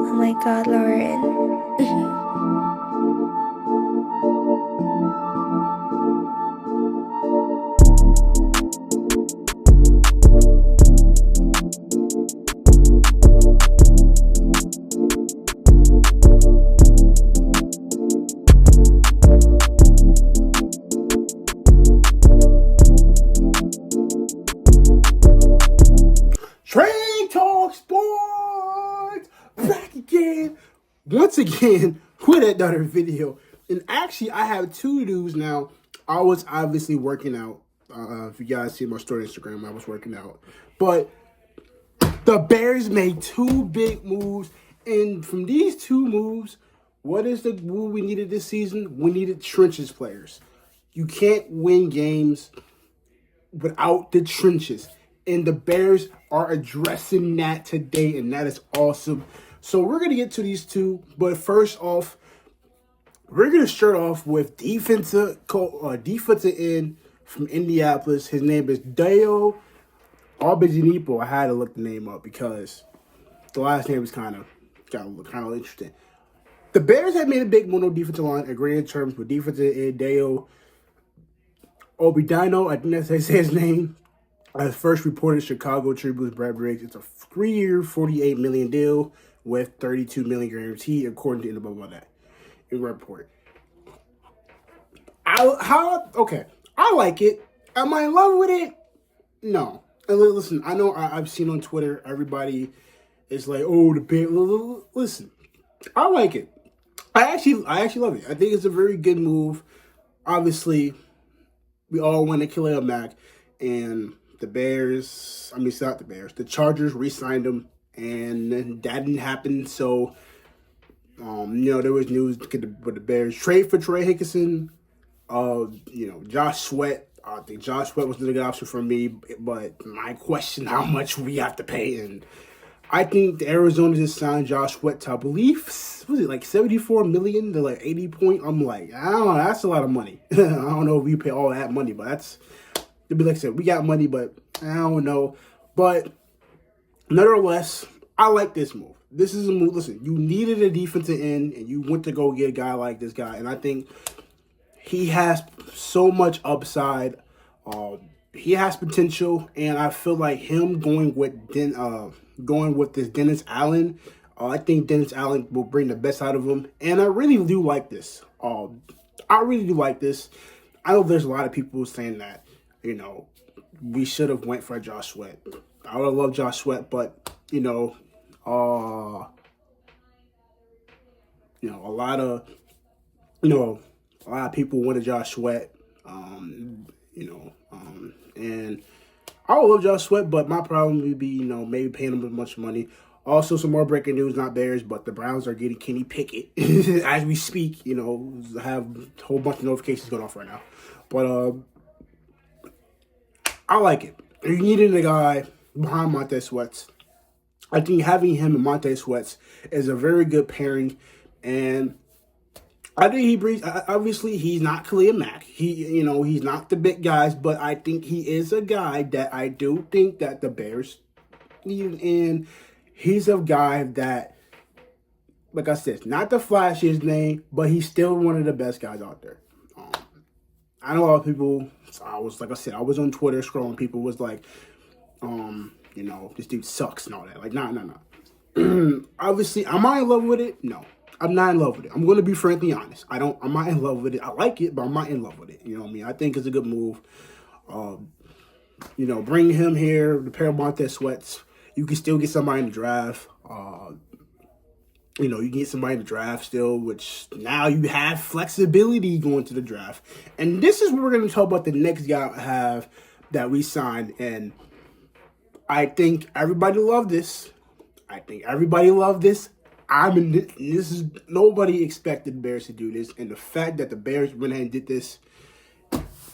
Oh my God, Lauren. Train Talk Sports back again, once again with another video. And actually, I have two news now. I was obviously working out. If you guys see my story on Instagram, I was working out. But the Bears made two big moves, and from these two moves, what is the move we needed this season? We needed trenches players. You can't win games without the trenches. And the Bears are addressing that today, and that is awesome. So we're going to get to these two. But first off, we're going to start off with defensive end from Indianapolis. His name is Dayo. Odeyingbo. I had to look the name up because the last name was kind of interesting. The Bears have made a big move on defensive line, agreeing in terms with defensive end Dayo Odeyingbo. I think that's how I say his name. As first reported, Chicago Tribune's Brad Briggs. It's a 3-year, $48 million deal with $32 million guaranteed, according to about that in report. I like it. Am I in love with it? No. And listen, I know I've seen on Twitter everybody is like, "Oh, the Bears." Listen, I like it. I actually love it. I think it's a very good move. Obviously, we all want to kill Khalil Mack, and the Bears, it's not the Bears, the Chargers re-signed him, and that didn't happen. So, there was news with the Bears trade for Trey Hickinson. Josh Sweat. I think Josh Sweat was the good option for me, but I question how much we have to pay. And I think the Arizona just signed Josh Sweat to, I believe, was it like $74 million to like 80 point? I'm like, I don't know, that's a lot of money. I don't know if we pay all that money, but that's, to be like I said, we got money, but I don't know. But nevertheless, I like this move. This is a move. Listen, you needed a defensive end, and you went to go get a guy like this guy, and I think he has so much upside. He has potential, and I feel like him going with this Dennis Allen. I think Dennis Allen will bring the best out of him, and I really do like this. I really do like this. I know there's a lot of people saying that, we should have went for Josh Sweat. I would have loved Josh Sweat, but a lot of people wanted Josh Sweat. And I would love Josh Sweat, but my problem would be, maybe paying him a bunch of money. Also, some more breaking news, not Bears, but the Browns are getting Kenny Pickett as we speak. Have a whole bunch of notifications going off right now. But I like it. You needed a guy behind Montez Sweat. I think having him and Montez Sweat is a very good pairing, and I think he brings. Obviously, he's not Khalil Mack. He's not the big guys, but I think he is a guy that I do think that the Bears need, and he's a guy that, like I said, not the flashiest name, but he's still one of the best guys out there. I know a lot of people. I was on Twitter scrolling. People was like, this dude sucks and all that. Like, nah. Obviously, am I in love with it? No. I'm not in love with it. I'm going to be frankly honest. I'm not in love with it. I like it, but I'm not in love with it. You know what I mean? I think it's a good move. Bring him here, the pair of Montez Sweats. You can still get somebody in the draft. You can get somebody in the draft still, which now you have flexibility going to the draft. And this is what we're going to talk about the next guy I have that we signed. And I think everybody loved this. This is nobody expected the Bears to do this, and the fact that the Bears went ahead and did this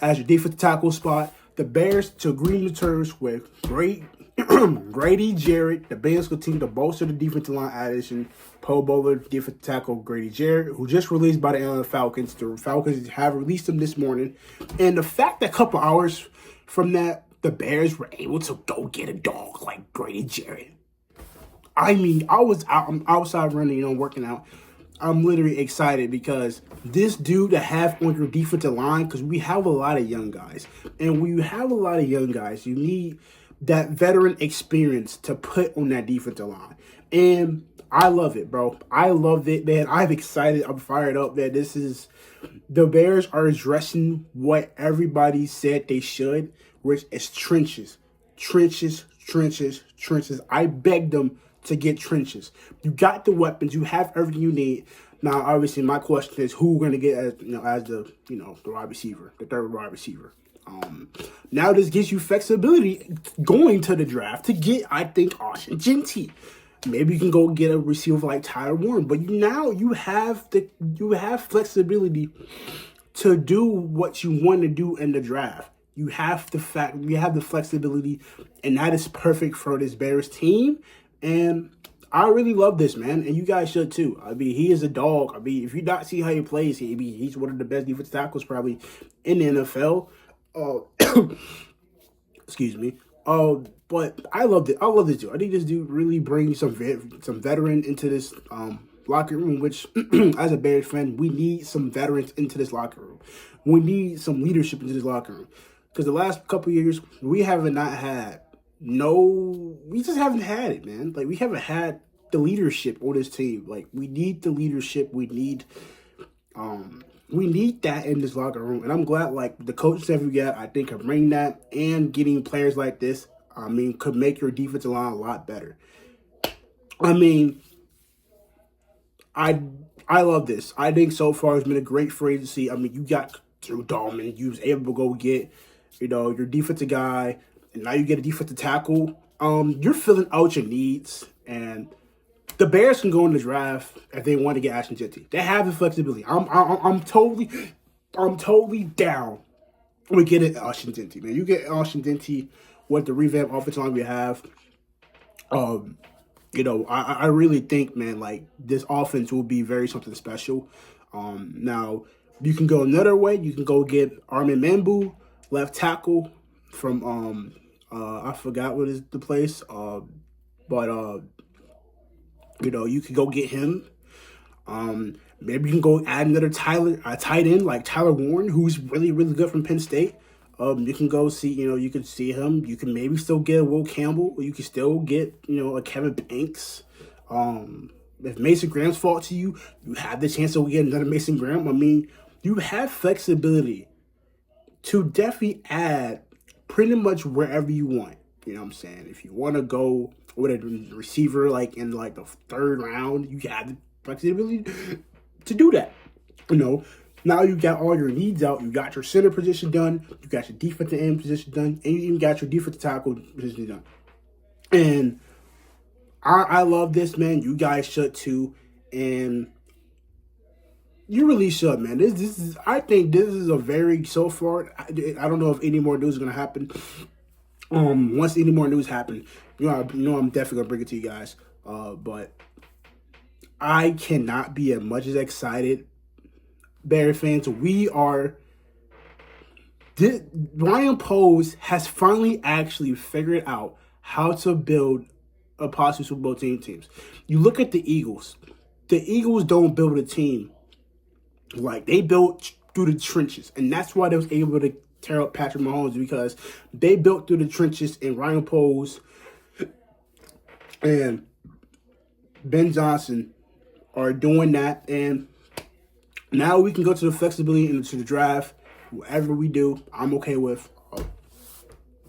as your defensive tackle spot, the Bears to agree to terms with Grady, Jarret. The Bears continue to bolster the defensive line addition. Pro Bowler defensive tackle Grady Jarret, who just released by the Atlanta Falcons. The Falcons have released him this morning, and the fact that a couple hours from that, the Bears were able to go get a dog like Grady Jarret. I mean, I'm outside running, working out. I'm literally excited because this dude to have on your defensive line, because we have a lot of young guys. And when you have a lot of young guys, you need that veteran experience to put on that defensive line. And I love it, bro. I love it, man. I'm excited. I'm fired up, man. The Bears are addressing what everybody said they should, which is trenches. Trenches, trenches, trenches. I begged them to get trenches. You got the weapons. You have everything you need. Now, obviously, my question is who we're going to get as the wide receiver, the third wide receiver. Now this gives you flexibility going to the draft to get, I think, Austin Genty. Maybe you can go get a receiver like Tyler Warren, but now you have flexibility to do what you want to do in the draft. You have the flexibility, and that is perfect for this Bears team. And I really love this, man, and you guys should too. I mean, he is a dog. I mean, if you not see how he plays, he's one of the best defensive tackles probably in the NFL. Excuse me. But I loved it. I love this dude. I think this dude really brings some veteran into this locker room, which as a Bears fan, we need some veterans into this locker room. We need some leadership into this locker room. Because the last couple of years, we just haven't had it, man. Like, we haven't had the leadership on this team. Like, we need the leadership. We need that in this locker room. And I'm glad, like, the coaches that we got, I think, can bring that, and getting players like this, I mean, could make your defensive line a lot better. I mean, I love this. I think so far it's been a great free agency. I mean, you got Drew Dalman. You was able to go get, your defensive guy, and now you get a defensive tackle. You're filling out your needs, and the Bears can go in the draft if they want to get Ashton Genty. They have the flexibility. I'm totally down with getting Ashton Genty, man. You get Ashton Genty with the revamped offensive line we have. I really think, man, like, this offense will be very something special. Now, you can go another way. You can go get Armin Mambu, left tackle from I forgot what is the place. But you can go get him. Maybe you can go add another tight end like Tyler Warren, who's really, really good from Penn State. You can go see, you can see him. You can maybe still get a Will Campbell, or you can still get, a Kevin Banks. If Mason Graham's fall to you, you have the chance to get another Mason Graham. I mean, you have flexibility to definitely add pretty much wherever you want. You know what I'm saying? If you want to go with a receiver like in like the third round, you have the flexibility to do that. Now you got all your needs out. You got your center position done. You got your defensive end position done. And you even got your defensive tackle position done. And I love this, man. You guys should too. And you really should, man. I think this is a very, so far, I don't know if any more news is going to happen. Once any more news happen, I'm definitely going to bring it to you guys. But I cannot be as much as excited. Bears fans, Ryan Poles has finally actually figured out how to build a possible Super Bowl teams. You look at the Eagles. The Eagles don't build a team like they built through the trenches, and that's why they was able to tear up Patrick Mahomes, because they built through the trenches, and Ryan Poles and Ben Johnson are doing that. And now we can go to the flexibility into the draft. Whatever we do, I'm okay with.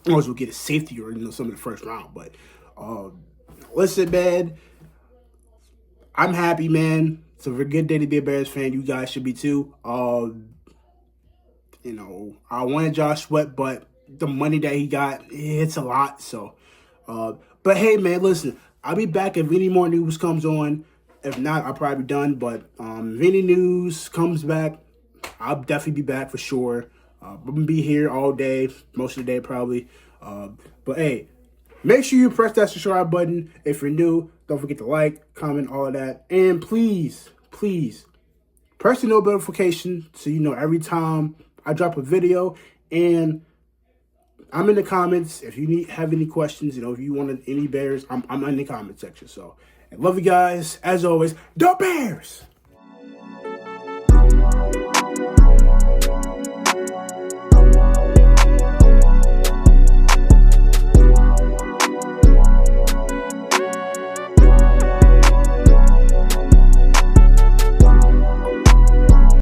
Unless we'll get a safety or some in the first round. But listen, man, I'm happy, man. It's a very good day to be a Bears fan. You guys should be too. I wanted Josh Sweat, but the money that he got, it's a lot. So, but hey, man, listen, I'll be back if any more news comes on. If not, I'll probably be done. But if any news comes back, I'll definitely be back for sure. I'm going to be here all day, most of the day probably. But hey, make sure you press that subscribe button. If you're new, don't forget to like, comment, all of that. And please, press the notification so you know every time I drop a video. And I'm in the comments. If you have any questions, if you wanted any Bears, I'm in the comment section. So, I love you guys. As always, the Bears!